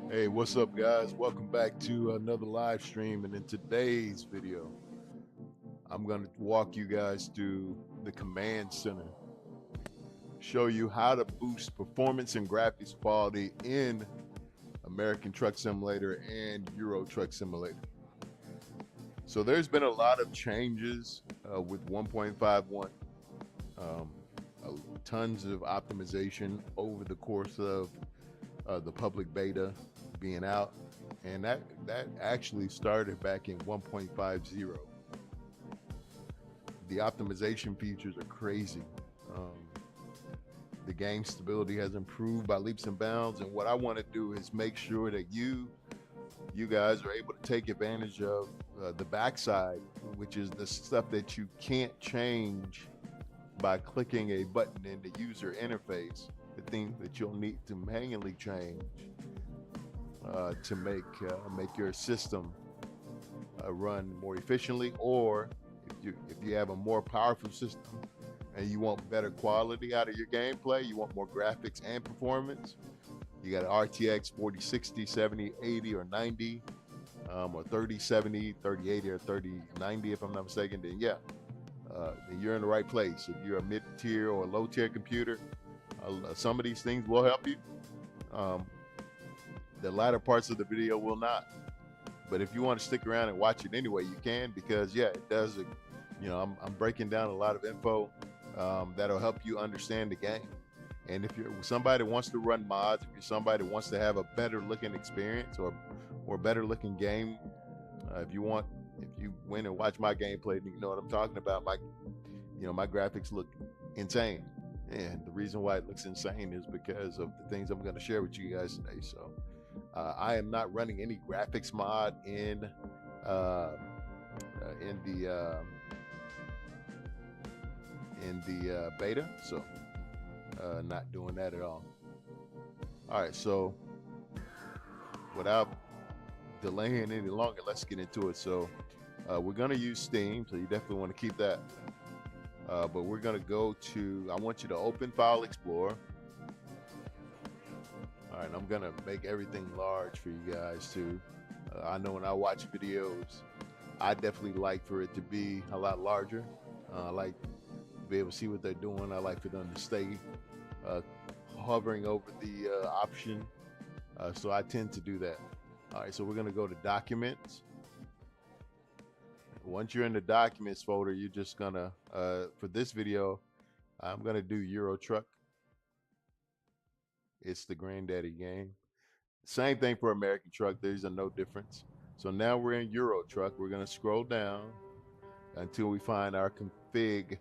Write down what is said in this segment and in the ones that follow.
Hey, what's up, guys? Welcome back to another live stream. And in today's video, I'm going to walk you guys through the command center, show you how to boost performance and graphics quality in American Truck Simulator and Euro Truck Simulator. So there's been a lot of changes with 1.51, um, tons of optimization over the course of the public beta being out, and that actually started back in 1.50. The optimization features are crazy. The game stability has improved by leaps and bounds, and what I want to do is make sure that you guys are able to take advantage of the backside, which is the stuff that you can't change by clicking a button in the user interface, the things that you'll need to manually change to make your system run more efficiently, or if you have a more powerful system and you want better quality out of your gameplay, you want more graphics and performance, you got an RTX 4060, 70, 80, or 90, or 3070, 3080, or 3090, if I'm not mistaken, then yeah, then you're in the right place. If you're a mid-tier or low-tier computer, some of these things will help you. The latter parts of the video will not. But if you want to stick around and watch it anyway, you can, because yeah, it does. I'm breaking down a lot of info that'll help you understand the game. And if you're somebody that wants to run mods, if you're somebody that wants to have a better looking experience or better looking game, if you went and watch my gameplay, you know what I'm talking about. My graphics look insane, and the reason why it looks insane is because of the things I'm going to share with you guys today. So I am not running any graphics mod uh, in the beta, so not doing that at all. All right, so without delaying any longer, let's get into it. So we're going to use Steam, so you definitely want to keep that. But we're going to go to, I want you to open File Explorer. All right, I'm going to make everything large for you guys too. I know when I watch videos, I definitely like for it to be a lot larger. I like to be able to see what they're doing. I like for them to stay hovering over the option. So I tend to do that. All right, so we're going to go to Documents. Once you're in the Documents folder, you're just going to, for this video, I'm going to do Euro Truck. It's the granddaddy game. Same thing for American Truck. There's no difference. So now we're in Euro Truck. We're going to scroll down until we find our config.cfg.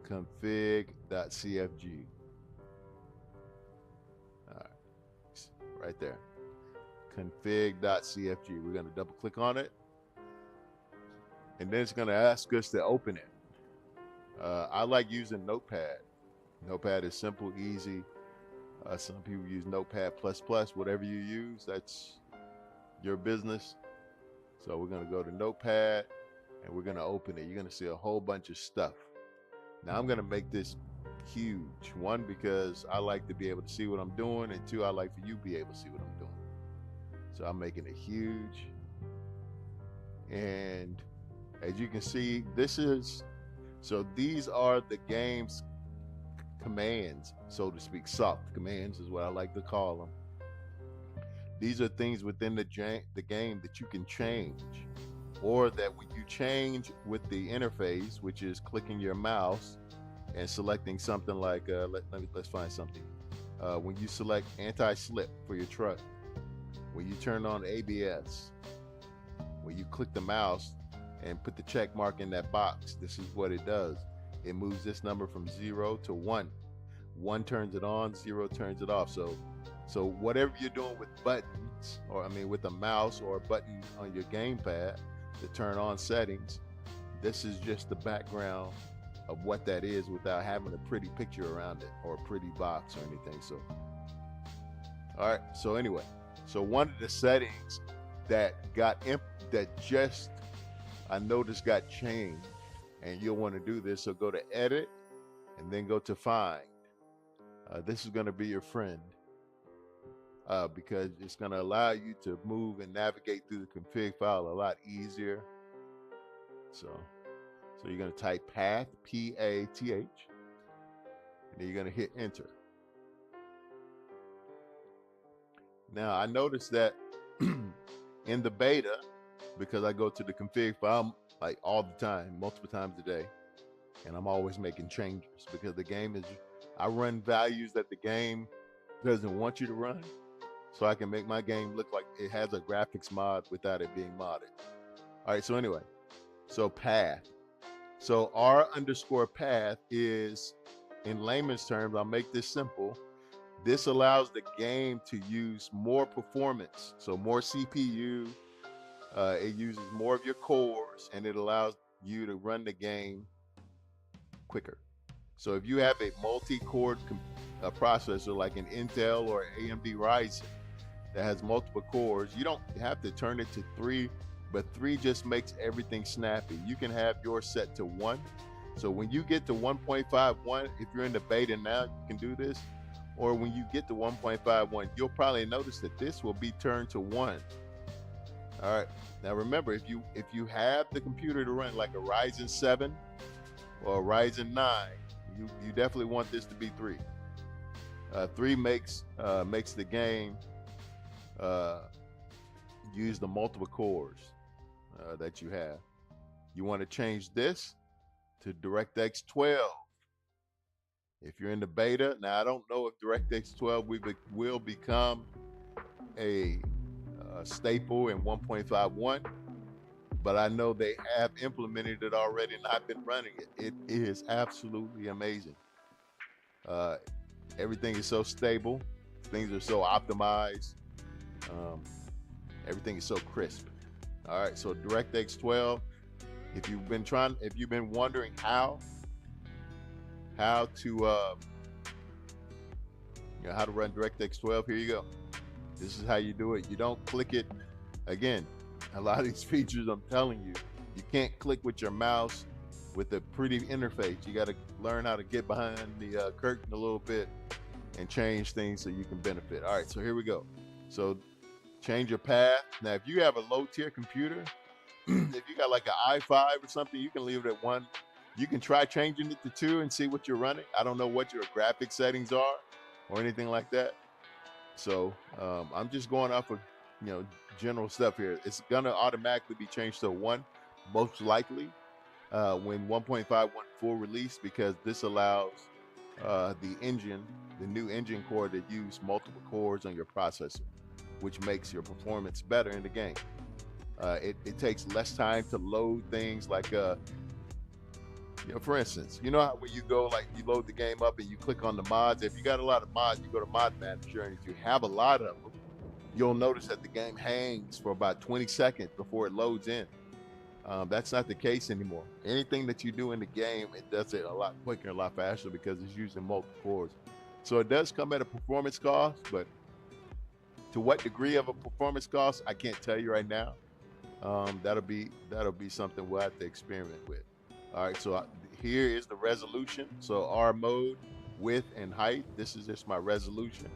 Config.cfg. All right, right there. Config.cfg. We're going to double click on it, and then it's going to ask us to open it. I like using Notepad. Notepad is simple, easy. Some people use Notepad++. Whatever you use, that's your business. So we're going to go to Notepad, and we're going to open it. You're going to see a whole bunch of stuff. Now I'm going to make this huge. One, because I like to be able to see what I'm doing, and two, I like for you to be able to see what I'm doing. So I'm making it huge. And as you can see, these are the game's commands, so to speak. Soft commands is what I like to call them. These are things within the game that you can change, or that when you change with the interface, which is clicking your mouse and selecting something like let's find something. When you select anti-slip for your truck, when you turn on ABS, when you click the mouse and put the check mark in that box, this is what it does. It moves this number from 0 to 1. 1 turns it on, 0 turns it off. So whatever you're doing with buttons, or with a mouse or a button on your gamepad to turn on settings, this is just the background of what that is without having a pretty picture around it or a pretty box or anything. So, all right. So anyway, so one of the settings that I noticed got changed, and you'll want to do this. So go to Edit, and then go to Find. This is going to be your friend. because it's going to allow you to move and navigate through the config file a lot easier. So you're going to type path, P-A-T-H, and then you're going to hit enter. Now I noticed that in the beta, because I go to the config file like all the time, multiple times a day, and I'm always making changes because the game is, I run values that the game doesn't want you to run, so I can make my game look like it has a graphics mod without it being modded. All right, so anyway, so path. So R_path is, in layman's terms, I'll make this simple. This allows the game to use more performance, so more CPU. It uses more of your cores, and it allows you to run the game quicker. So if you have a multi-core processor like an Intel or AMD Ryzen that has multiple cores, you don't have to turn it to 3, but 3 just makes everything snappy. You can have yours set to 1. So when you get to 1.51, if you're in the beta now, you can do this. Or when you get to 1.51, you'll probably notice that this will be turned to 1. All right. Now remember, if you have the computer to run like a Ryzen 7 or a Ryzen 9, you definitely want this to be 3. 3 makes the game use the multiple cores that you have. You want to change this to DirectX 12. If you're in the beta, now I don't know if DirectX 12 will become a staple in 1.51, but I know they have implemented it already and I've been running it. It is absolutely amazing. Everything is so stable. Things are so optimized. Everything is so crisp. All right, so DirectX 12. If you've been wondering how to run DirectX 12, here you go. This is how you do it. You don't click it. Again, a lot of these features, I'm telling you, you can't click with your mouse with a pretty interface. You got to learn how to get behind the curtain a little bit and change things so you can benefit. All right, so here we go. So change your path. Now, if you have a low tier computer, if you got like an i5 or something, you can leave it at 1. You can try changing it to 2 and see what you're running. I don't know what your graphic settings are or anything like that. So I'm just going off of general stuff here. It's gonna automatically be changed to 1, most likely when 1.51 full release, because this allows the new engine core to use multiple cores on your processor, which makes your performance better in the game. It takes less time to load things like for instance, you know how when you go, like, you load the game up and you click on the mods. If you got a lot of mods, you go to Mod Manager, and if you have a lot of them, you'll notice that the game hangs for about 20 seconds before it loads in. That's not the case anymore. Anything that you do in the game, it does it a lot quicker, a lot faster, because it's using multiple cores. So it does come at a performance cost, but to what degree of a performance cost, I can't tell you right now. That'll be something we'll have to experiment with. All right, so here is the resolution. So R mode, width and height. This is just my resolution.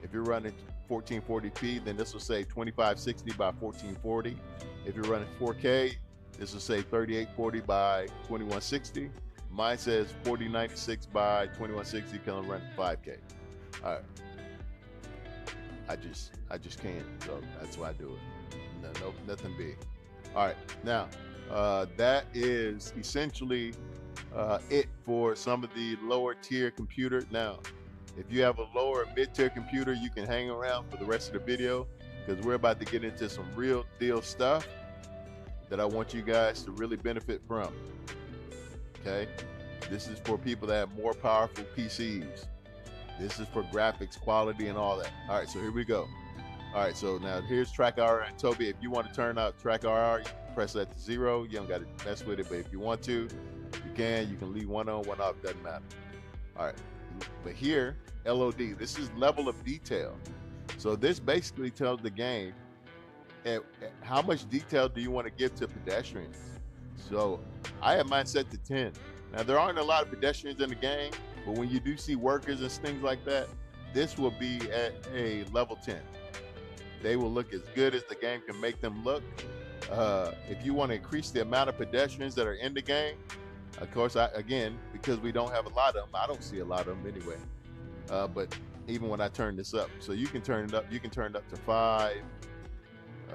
If you're running 1440p, then this will say 2560 by 1440. If you're running 4K, this will say 3840 by 2160. Mine says 4096 by 2160 because I'm running 5K. All right. I just can't, so that's why I do it. No, nothing big. All right, now that is essentially it for some of the lower tier computers. Now, if you have a lower mid-tier computer, you can hang around for the rest of the video, because we're about to get into some real deal stuff that I want you guys to really benefit from. Okay, this is for people that have more powerful PCs. This is for graphics quality and all that. All right, so here we go. All right, so now here's track RR. And Toby, if you want to turn out track RR, you can press that to 0. You don't got to mess with it, but if you want to, you can. You can leave one on, one off, doesn't matter. All right, but here, LOD, this is level of detail. So this basically tells the game how much detail do you want to give to pedestrians. So I have mine set to 10. Now, there aren't a lot of pedestrians in the game, but when you do see workers and things like that, this will be at a level 10. They will look as good as the game can make them look. If you want to increase the amount of pedestrians that are in the game, of course, again, because we don't have a lot of them, I don't see a lot of them anyway. But even when I turn this up, so you can turn it up. You can turn it up to 5.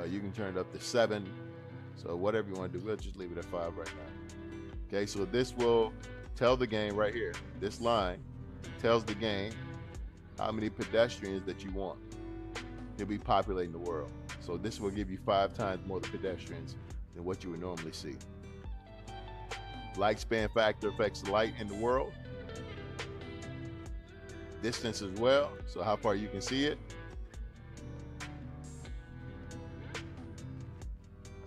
You can turn it up to 7. So whatever you want to do, we'll just leave it at 5 right now. Okay, so this will tell the game right here. This line tells the game how many pedestrians that you want. He'll be populating the world. So this will give you 5 times more pedestrians than what you would normally see. Light span factor affects the light in the world. Distance as well, so how far you can see it.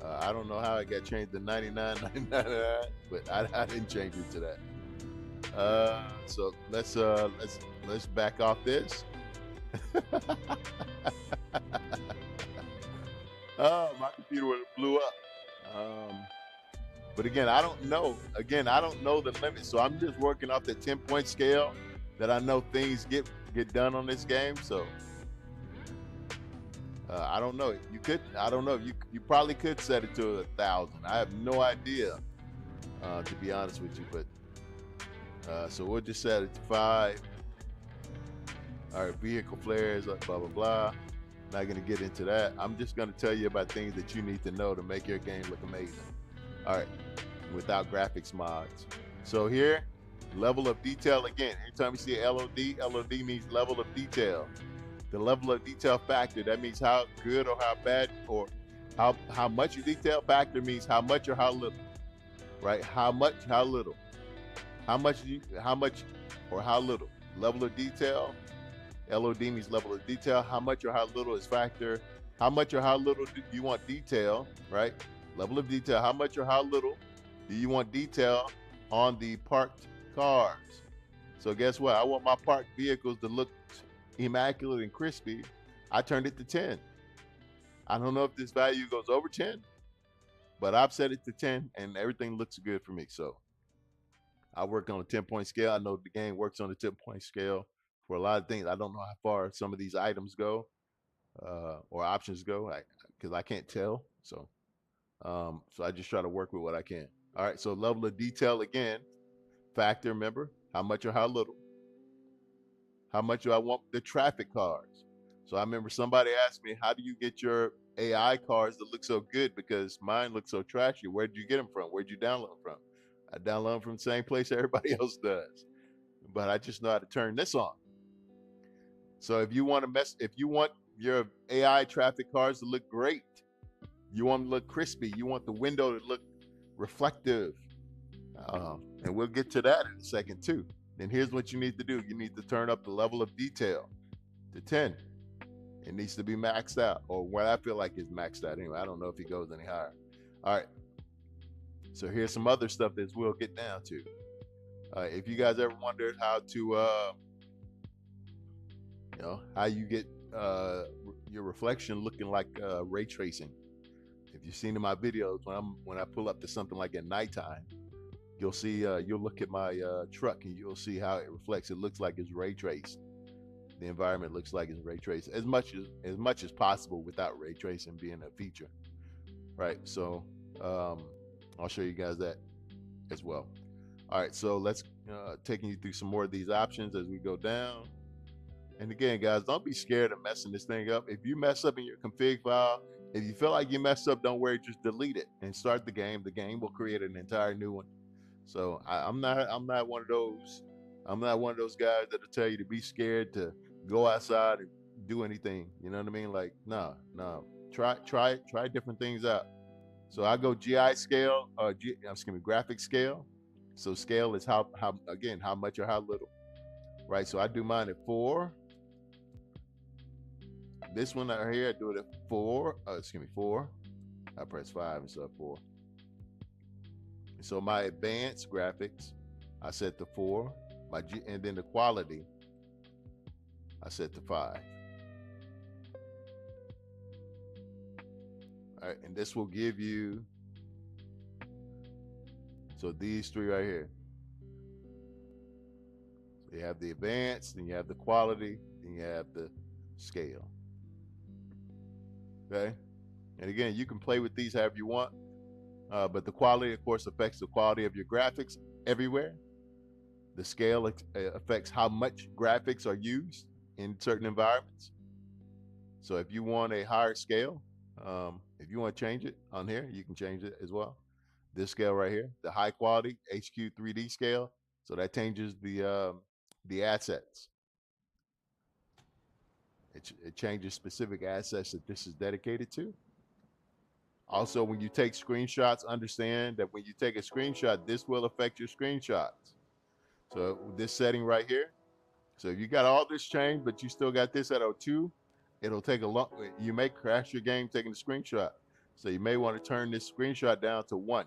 I don't know how it got changed to 99.99, but I didn't change it to that. So let's back off this. Oh, my computer would have blew up. But again, I don't know. Again, I don't know the limit, so I'm just working off the 10-point scale that I know things get done on this game. So I don't know. You could. I don't know. You probably could set it to 1,000. I have no idea, to be honest with you. But so we'll just set it to 5. All right, vehicle flares, blah blah blah. Not gonna get into that. I'm just gonna tell you about things that you need to know to make your game look amazing. All right, without graphics mods. So here, level of detail again. Anytime you see LOD, LOD means level of detail. The level of detail factor, that means how good or how bad or how much you detail. Factor means how much or how little, right? How much, how little. How much or how little. Level of detail, LOD means level of detail. How much or how little is factor. How much or how little do you want detail, right? Level of detail, how much or how little do you want detail on the parked cars? So guess what? I want my parked vehicles to look immaculate and crispy. I turned it to 10. I don't know if this value goes over 10, but I've set it to 10 and everything looks good for me. So I work on a 10-point scale. I know the game works on a 10-point scale for a lot of things. I don't know how far some of these items go or options go because I can't tell. So I just try to work with what I can. All right, so level of detail again, factor, remember, how much or how little. How much do I want the traffic cars? So I remember somebody asked me, how do you get your AI cars that look so good? Because mine look so trashy. Where'd you get them from? Where'd you download them from? I download them from the same place everybody else does. But I just know how to turn this on. So if you want your AI traffic cars to look great, you want them to look crispy, you want the window to look reflective. And we'll get to that in a second too. Then here's what you need to do. You need to turn up the level of detail to 10. It needs to be maxed out, or what I feel like is maxed out anyway. I don't know if it goes any higher. All right. So here's some other stuff that we'll get down to. If you guys ever wondered how to, how you get your reflection looking like ray tracing. If you've seen in my videos, when I pull up to something like at nighttime, you'll see, you'll look at my truck and you'll see how it reflects. It looks like it's ray traced. The environment looks like it's ray traced as much as possible without ray tracing being a feature, right? So I'll show you guys that as well. All right, so let's taking you through some more of these options as we go down. And again, guys, don't be scared of messing this thing up. If you mess up in your config file, if you feel like you messed up, don't worry, just delete it and start the game. The game will create an entire new one. So I'm not one of those. I'm not one of those guys that'll tell you to be scared to go outside and do anything. You know what I mean? Like, no. Try different things out. So I go GI scale, graphic scale. So scale is how much or how little, right? So I do mine at 4. This one right here, I do it at 4. 4. I press 5 instead of 4. So my advanced graphics, I set to 4. And then the quality, I set to 5. All right, and this will give you, so these 3 right here. So you have the advanced, then you have the quality, then you have the scale. Okay, and again, you can play with these however you want, but the quality, of course, affects the quality of your graphics everywhere. The scale affects how much graphics are used in certain environments. So if you want a higher scale, if you want to change it on here, you can change it as well. This scale right here, the high quality HQ 3D scale. So that changes the assets. It changes specific assets that this is dedicated to. Also, when you take screenshots, understand that when you take a screenshot, this will affect your screenshots. So this setting right here. So if you got all this changed, but you still got this at 02, it'll take a long, you may crash your game taking the screenshot. So you may want to turn this screenshot down to 1.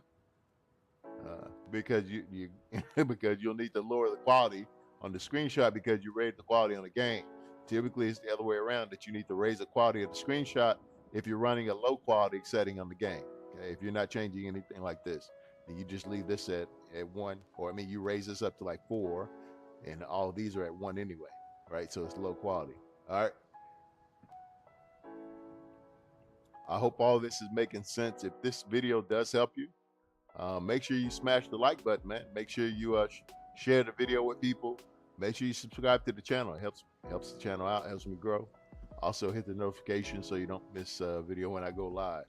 Because you because you'll need to lower the quality on the screenshot because you raised the quality on the game. Typically, it's the other way around, that you need to raise the quality of the screenshot if you're running a low quality setting on the game. Okay, if you're not changing anything like this, then you just leave this at 1, or I mean, you raise this up to like 4, and all of these are at 1 anyway, right? So it's low quality. All right. I hope all this is making sense. If this video does help you, make sure you smash the like button, man. Make sure you share the video with people. Make sure you subscribe to the channel. It helps the channel out, helps me grow. Also hit the notification so you don't miss a video when I go live.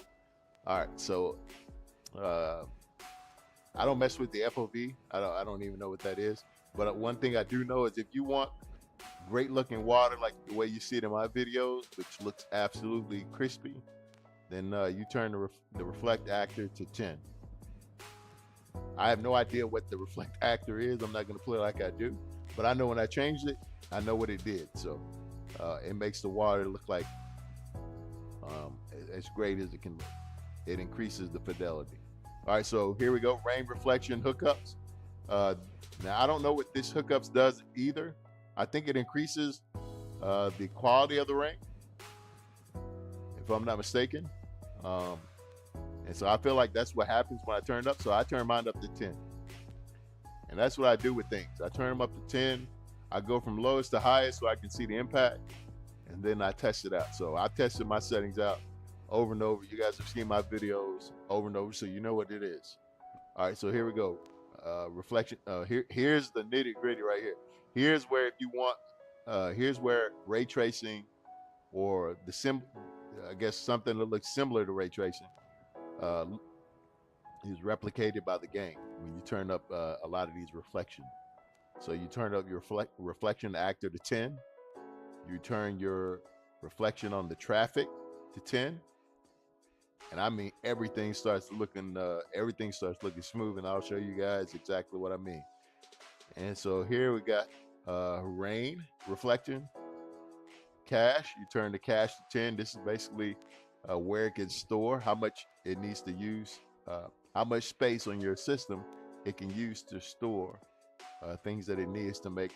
All right, so I don't mess with the FOV. I don't even know what that is. But one thing I do know is if you want great looking water like the way you see it in my videos, which looks absolutely crispy, then you turn the reflect actor to 10. I have no idea what the reflect actor is. I'm not going to play like I do, but I know when I changed it, I know what it did. So it makes the water look like as great as it can look. It increases the fidelity. All right, so here we go. Rain reflection hookups. Now I don't know what this hookups does either. I think it increases the quality of the rain, if I'm not mistaken. And so I feel like that's what happens when I turn it up. So I turn mine up to 10. And that's what I do with things. I turn them up to 10. I go from lowest to highest so I can see the impact. And then I test it out. So I tested my settings out over and over. You guys have seen my videos over and over, so you know what it is. All right, so here we go. Reflection. Here's the nitty gritty right here. Here's where if you want, here's where ray tracing or I guess something that looks similar to ray tracing is replicated by the game when you turn up a lot of these reflections. So you turn up your reflection actor to 10. You turn your reflection on the traffic to 10. And I mean, everything starts looking smooth, and I'll show you guys exactly what I mean. And so here we got rain reflection, cache. You turn the cache to 10. This is basically where it can store, how much it needs to use, how much space on your system it can use to store things that it needs to make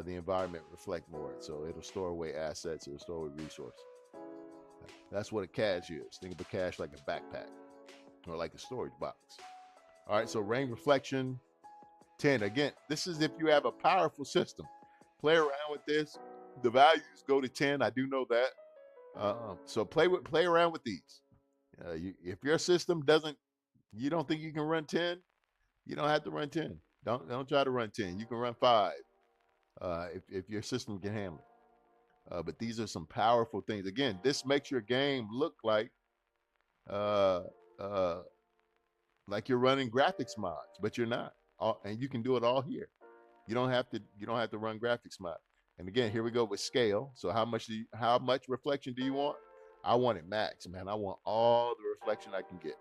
the environment reflect more. So it'll store away assets, it'll store away resources. That's what a cache is. Think of a cache like a backpack or like a storage box. All right, so rain reflection 10. Again, this is if you have a powerful system. Play around with this. The values go to 10. I do know that. So play around with these. If your system you don't think you can run 10, you don't have to run 10. Don't try to run 10. You can run 5 if your system can handle it. But these are some powerful things. Again, this makes your game look like you're running graphics mods, but you're not. And you can do it all here. You don't have to run graphics mod. And again, here we go with scale. So how much reflection do you want? I want it max, man. I want all the reflection I can get.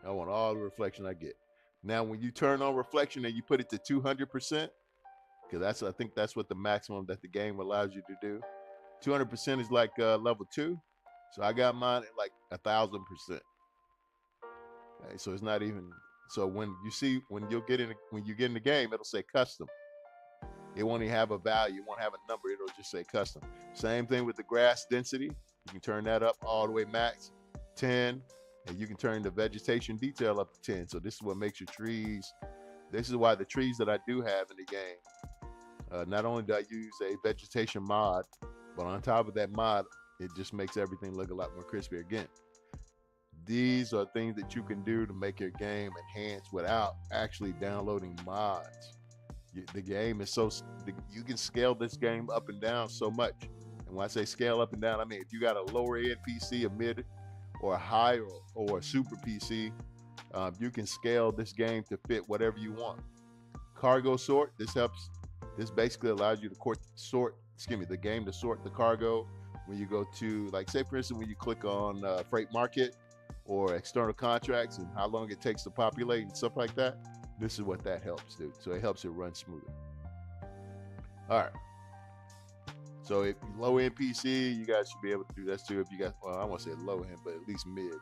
I want all the reflection I get. Now, when you turn on reflection and you put it to 200%, because I think that's what the maximum that the game allows you to do. 200% is like level 2. So I got mine at like 1,000%. Okay, so it's not even. So when you get in the game, it'll say custom. It won't even have a value. It won't have a number. It'll just say custom. Same thing with the grass density. You can turn that up all the way max, 10. And you can turn the vegetation detail up to 10. So this is what makes your trees. This is why the trees that I do have in the game Not only do I use a vegetation mod, but on top of that mod, it just makes everything look a lot more crispy. Again, these are things that you can do to make your game enhance without actually downloading mods. The game is you can scale this game up and down so much. And when I say scale up and down, I mean if you got a lower end PC, a mid, or a high, or a super PC, you can scale this game to fit whatever you want. Cargo sort, this basically allows you to the game to sort the cargo when you go to, like, say for instance, when you click on freight market or external contracts and how long it takes to populate and stuff like that. This is what that helps do. So it helps it run smoother. All right. So if you low end PC, you guys should be able to do that too. If you got, well, I won't say low end, but at least mid.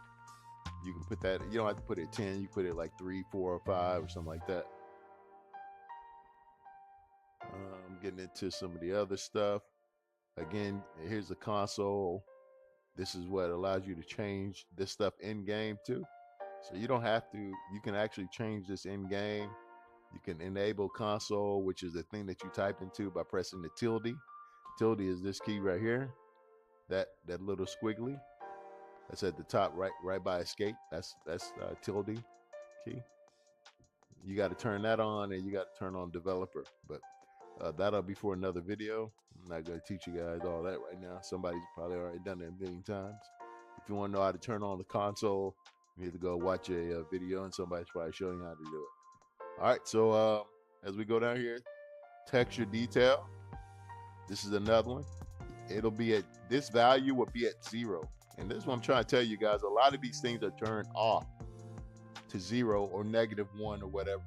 You can put that, you don't have to put it 10, you put it like 3, 4, or 5 or something like that. I'm getting into some of the other stuff. Again, here's the console. This is what allows you to change this stuff in game too. So you don't have to, you can actually change this in game. You can enable console, which is the thing that you type into by pressing the tilde. Tilde is this key right here. That little squiggly. That's at the top, right by escape. That's tilde key. You got to turn that on, and you got to turn on developer. But that'll be for another video. I'm not going to teach you guys all that right now. Somebody's probably already done it a million times. If you want to know how to turn on the console, you need to go watch a video, and somebody's probably showing you how to do it. All right, so as we go down here, texture detail. This is another one. It'll be at, this value will be at 0. And this is what I'm trying to tell you guys. A lot of these things are turned off to 0 or -1 or whatever.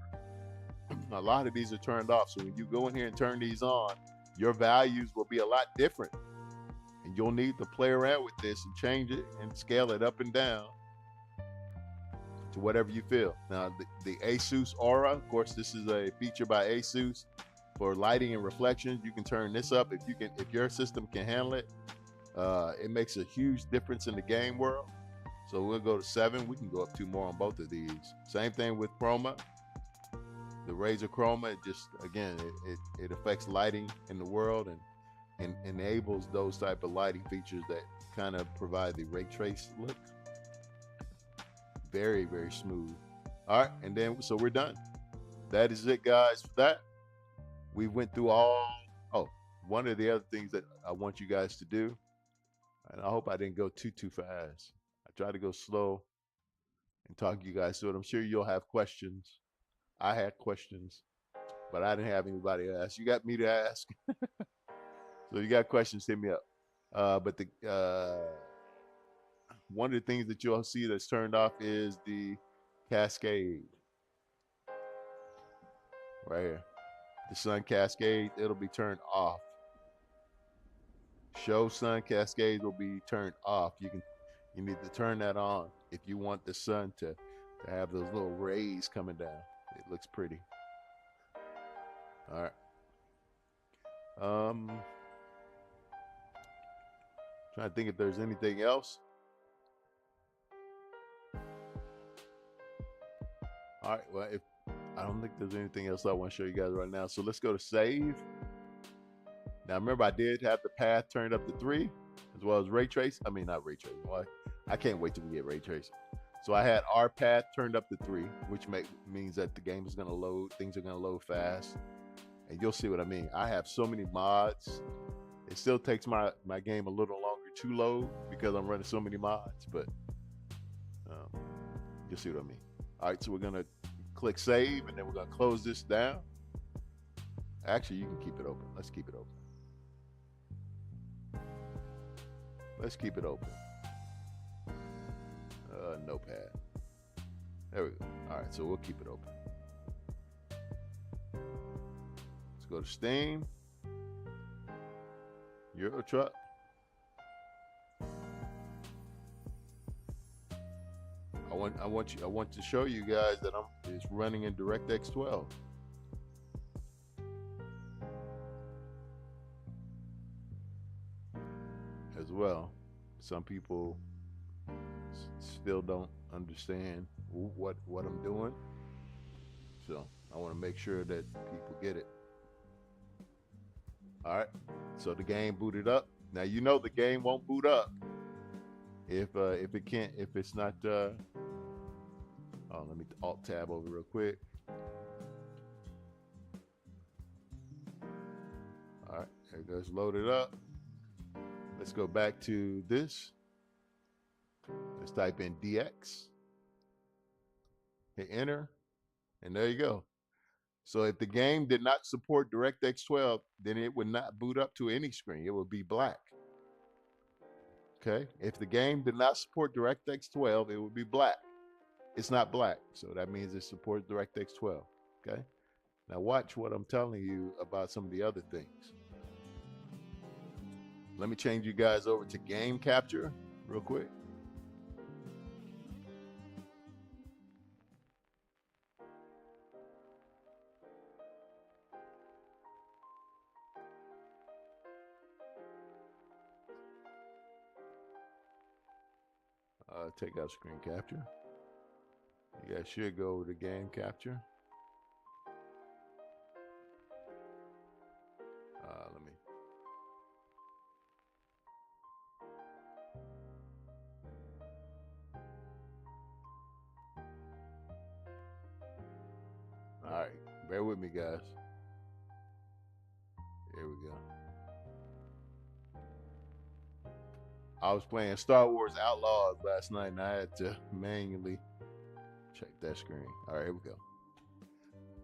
A lot of these are turned off. So when you go in here and turn these on, your values will be a lot different. And you'll need to play around with this and change it and scale it up and down to whatever you feel. Now, the ASUS Aura, of course, this is a feature by ASUS for lighting and reflections. You can turn this up if your system can handle it. It makes a huge difference in the game world. So we'll go to 7. We can go up 2 more on both of these. Same thing with chroma. The Razer Chroma, it just, again, it affects lighting in the world and enables those type of lighting features that kind of provide the ray trace look. Very, very smooth. All right, and then, so we're done. That is it, guys, for that. We went through one of the other things that I want you guys to do, and I hope I didn't go too fast. I tried to go slow and talk you guys through it. I'm sure you'll have questions. I had questions, but I didn't have anybody to ask. You got me to ask. So if you got questions, hit me up. But one of the things that you'll see that's turned off is the cascade. Right here. The sun cascade, it'll be turned off. Show sun cascades will be turned off. You need to turn that on if you want the sun to have those little rays coming down. It looks pretty. All right. Trying to think if there's anything else. All right. Well, I don't think there's anything else I want to show you guys right now. So let's go to save. Now remember, I did have the path turned up to 3, as well as ray trace. I mean, not ray tracing. Well, I can't wait till we get ray tracing. So I had our path turned up to 3, which means that the game is going to load. Things are going to load fast. And you'll see what I mean. I have so many mods. It still takes my game a little longer to load because I'm running so many mods. But you'll see what I mean. All right, so we're going to click save, and then we're going to close this down. Actually, you can keep it open. Let's keep it open. Let's keep it open. Notepad. There we go. All right, so we'll keep it open. Let's go to Steam. Euro Truck. I want to show you guys that it's running in DirectX 12. As well. Some people still don't understand what I'm doing, so I want to make sure that people get it. All right. So the game booted up. Now you know the game won't boot up if it can't if it's not. Oh, let me alt tab over real quick. All right, there it goes. Loaded up. Let's go back to this. Let's type in DX. Hit enter, and there you go. So if the game did not support DirectX 12, then it would not boot up to any screen. It would be black. Okay. If the game did not support DirectX 12, it would be black. It's not black, so that means it supports DirectX 12. Okay. Now watch what I'm telling you about some of the other things. Let me change you guys over to game capture real quick. Take out screen capture. You guys should go over to game capture. Let me. All right, bear with me, guys. Here we go. I was playing Star Wars Outlaws last night, and I had to manually check that screen. All right, here we go.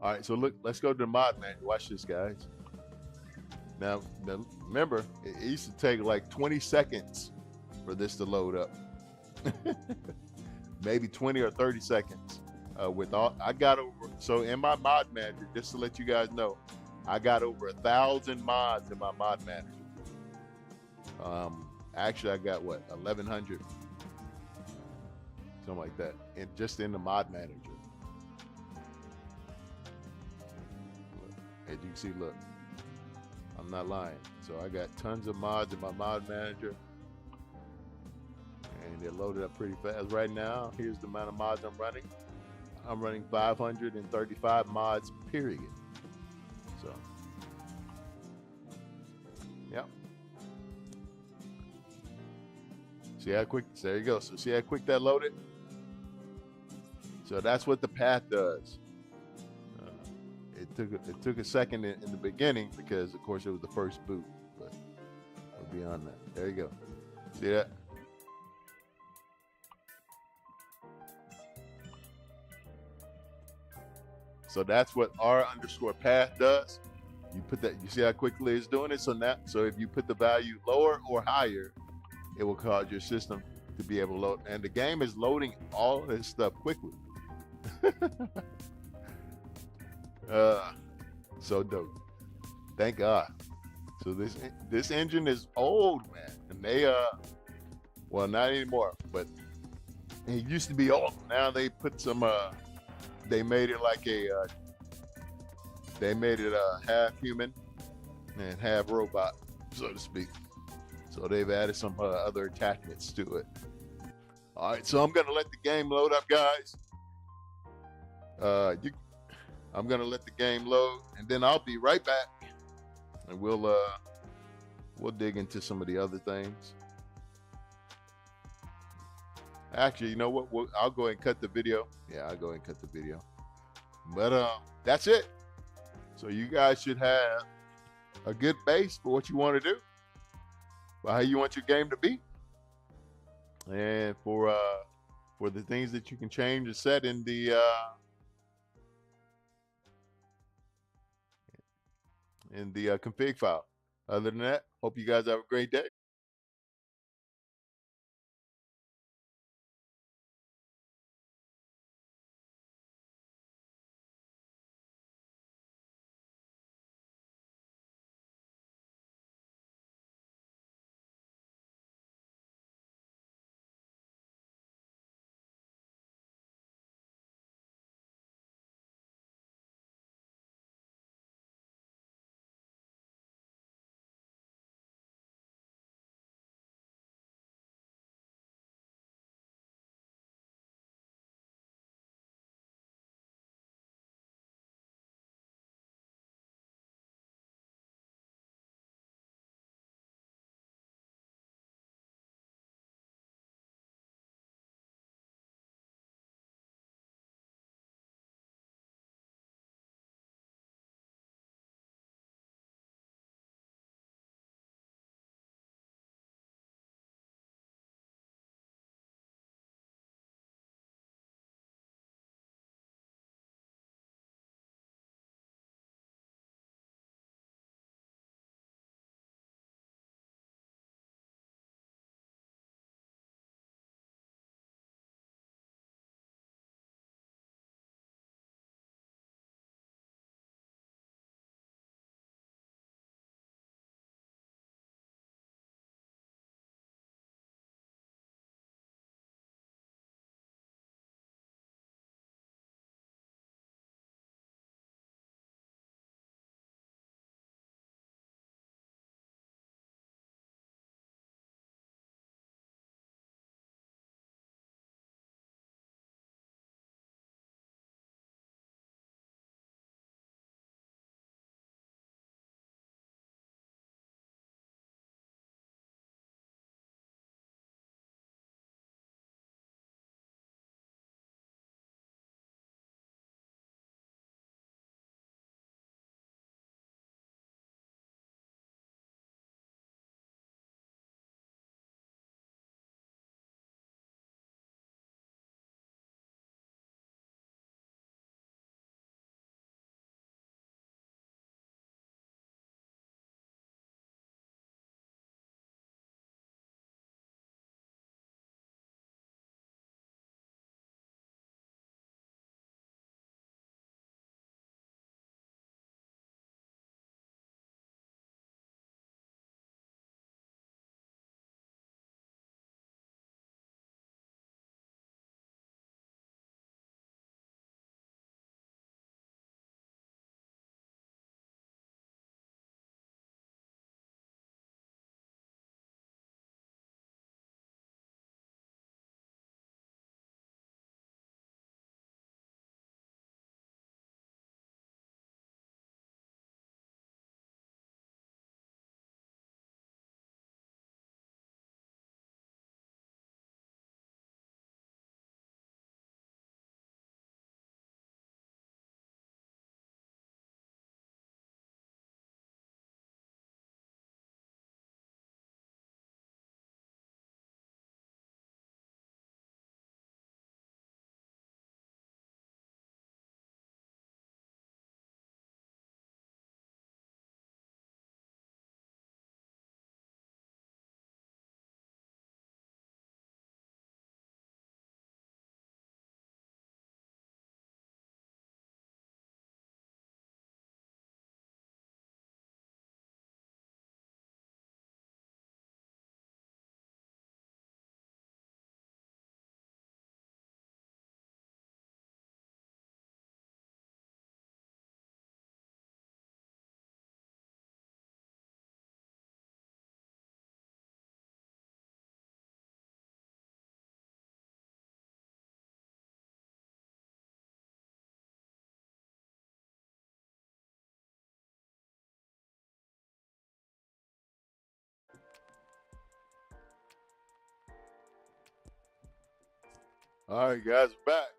All right, so look, let's go to the mod manager. Watch this, guys. Now remember, it used to take like 20 seconds for this to load up. Maybe 20 or 30 seconds. With all I got over, so in my mod manager, just to let you guys know, I got over 1,000 mods in my mod manager. Actually, I got what 1,100, something like that, and just in the mod manager. As you can see, look, I'm not lying. So I got tons of mods in my mod manager, and they're loaded up pretty fast. Right now, here's the amount of mods I'm running. I'm running 535 mods, period. So, yep. See how quick, there you go. So see how quick that loaded? So that's what the path does. It took a second in the beginning because of course it was the first boot, but we're beyond that. There you go. See that? So that's what r_path does. You put that, you see how quickly it's doing it? So if you put the value lower or higher, it will cause your system to be able to load. And the game is loading all of this stuff quickly. So dope. Thank God. So this engine is old, man. And they well, not anymore, but it used to be old. Now they put some they made it like they made it half human and half robot, so to speak. So they've added some other attachments to it. All right, so I'm gonna let the game load up, guys. I'm gonna let the game load, and then I'll be right back, and we'll dig into some of the other things. Actually, you know what? I'll go ahead and cut the video. Yeah, I'll go ahead and cut the video. But that's it. So you guys should have a good base for what you want to do, for how you want your game to be, and for the things that you can change and set in the config file. Other than that, hope you guys have a great day. All right, guys, we're back.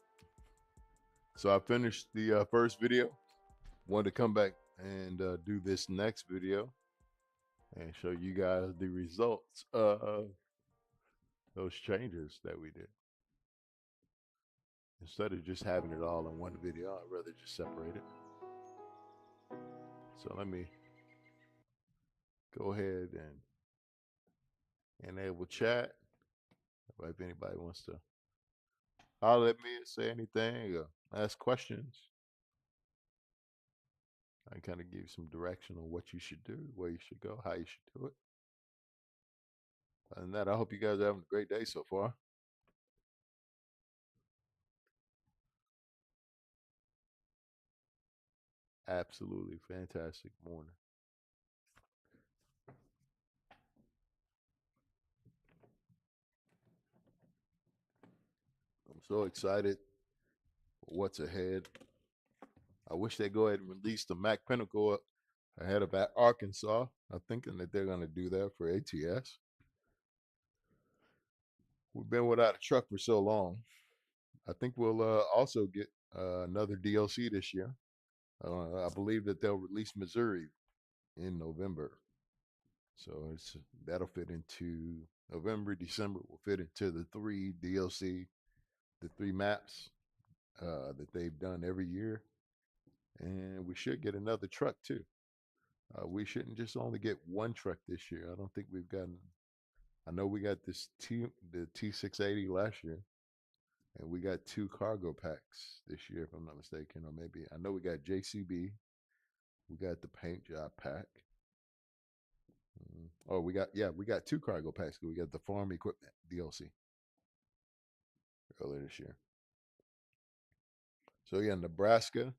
So I finished the first video. Wanted to come back and do this next video and show you guys the results of those changes that we did. Instead of just having it all in one video, I'd rather just separate it. So let me go ahead and enable chat. If anybody wants to holler at me and say anything or ask questions, I can kind of give you some direction on what you should do, where you should go, how you should do it. Other than that, I hope you guys are having a great day so far. Absolutely fantastic morning. I'm so excited for what's ahead. I wish they'd go ahead and release the Mac Pinnacle ahead of Arkansas. I'm thinking that they're going to do that for ATS. We've been without a truck for so long. I think we'll also get another DLC this year. I believe that they'll release Missouri in November. So that'll fit into November, December will fit into the 3 DLC, the 3 maps that they've done every year. And we should get another truck too. We shouldn't just only get one truck this year. I don't think we've gotten. I know we got the T680 last year, and we got 2 cargo packs this year, if I'm not mistaken, or maybe I know we got JCB. We got the paint job pack. Oh, we got 2 cargo packs. We got the farm equipment DLC earlier this year. So yeah, Nebraska,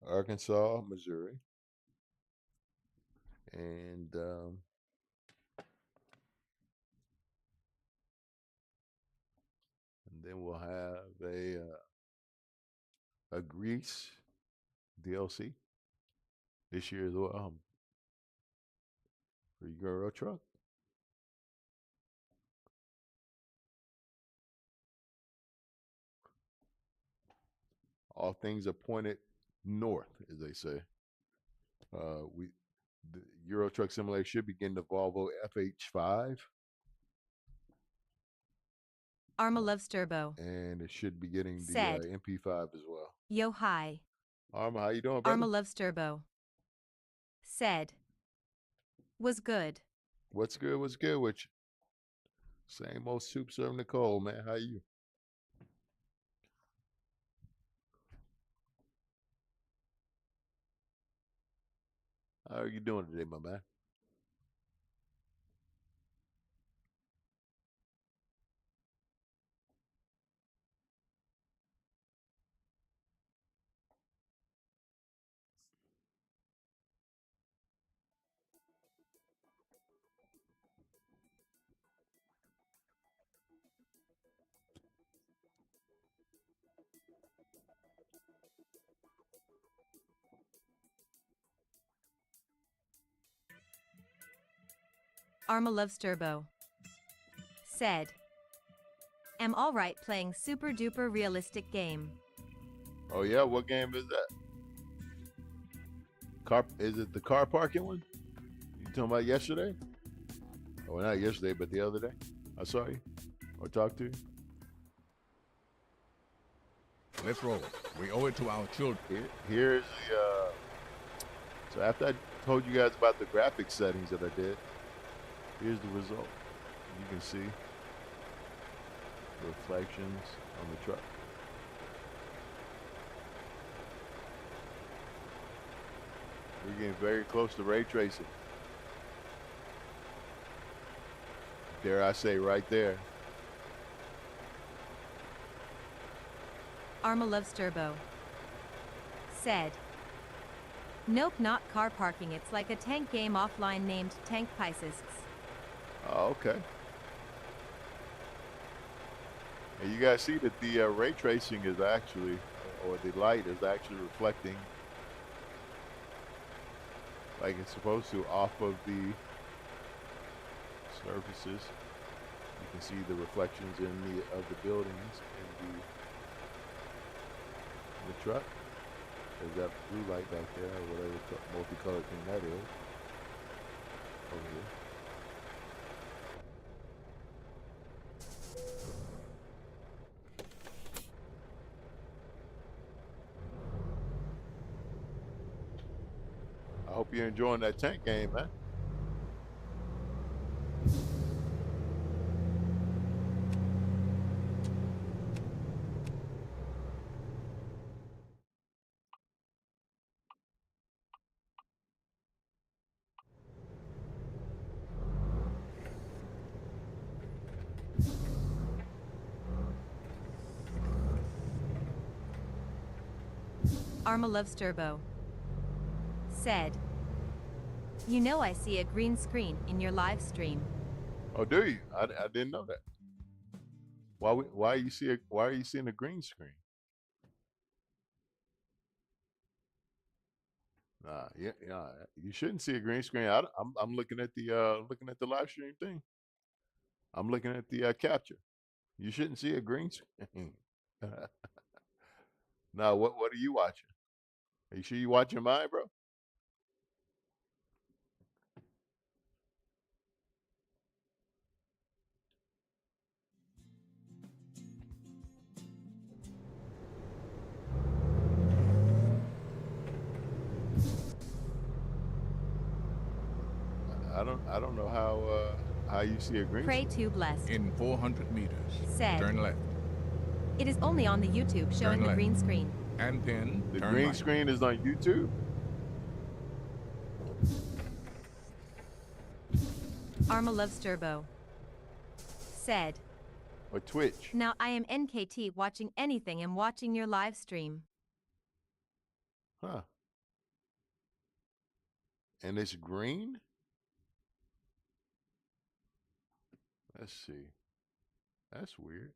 Arkansas, Missouri, and then we'll have a Greece DLC this year as well for your Euro truck. All things are pointed north, as they say. The Euro Truck Simulator should begin the Volvo FH5. Arma loves turbo. And it should be getting the MP5 as well. Yo, hi. Arma, how you doing, brother? Arma loves turbo. Said. Was good. What's good? What's good with you? Same old soup serving Nicole, man. How you? How are you doing today, my man? Arma loves turbo. Said. Am alright playing super duper realistic game. Oh yeah, what game is that? Is it the car parking one? You talking about yesterday? Oh, not yesterday, but the other day. I saw you or talked to you. Let's roll. We owe it to our children. Here's the. So after I told you guys about the graphics settings that I did, here's the result. You can see the reflections on the truck. We're getting very close to ray tracing. Dare I say, right there. Arma loves turbo. Said. Nope, not car parking. It's like a tank game offline named Tank Pisces. Oh, okay. And you guys see that the ray tracing is actually, or the light is actually reflecting like it's supposed to off of the surfaces. You can see the reflections in the buildings in the truck. There's that blue light back there, or whatever multicolored thing that is over here. I hope you're enjoying that tank game, man. Arma loves Turbo. Said, you know I see a green screen in your live stream. Oh, do you? I didn't know that. Why are you seeing a green screen? Yeah, you shouldn't see a green screen. I'm looking at the live stream thing. I'm looking at the capture. You shouldn't see a green screen. Now, what are you watching? Are you sure you watching mine, bro? I don't know how you see a green Pray screen. to blessed. In 400 meters, Said, turn left. it is only on the YouTube showing the left. green screen. And then The turn green right. screen is on YouTube. Arma loves Turbo. Said, Or Twitch. now I am NKT watching anything and watching your live stream. Huh. And it's green? Let's see. That's weird.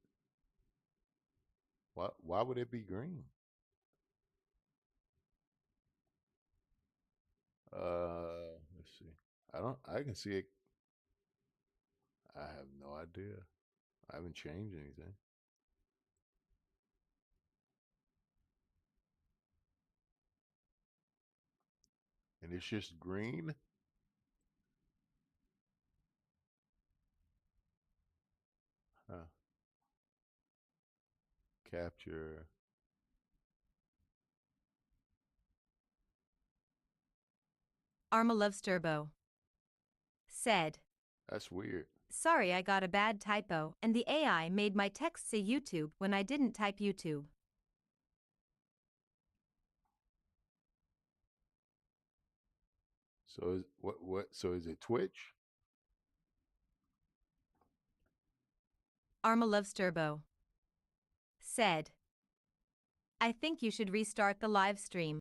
Why would it be green? Let's see. I can see it. I have no idea. I haven't changed anything. And it's just green? Huh. Capture. Arma loves Turbo. Said, That's weird. sorry I got a bad typo and the AI made my text say YouTube when I didn't type YouTube. So is so is it Twitch? Arma loves Turbo. Said, I think you should restart the live stream.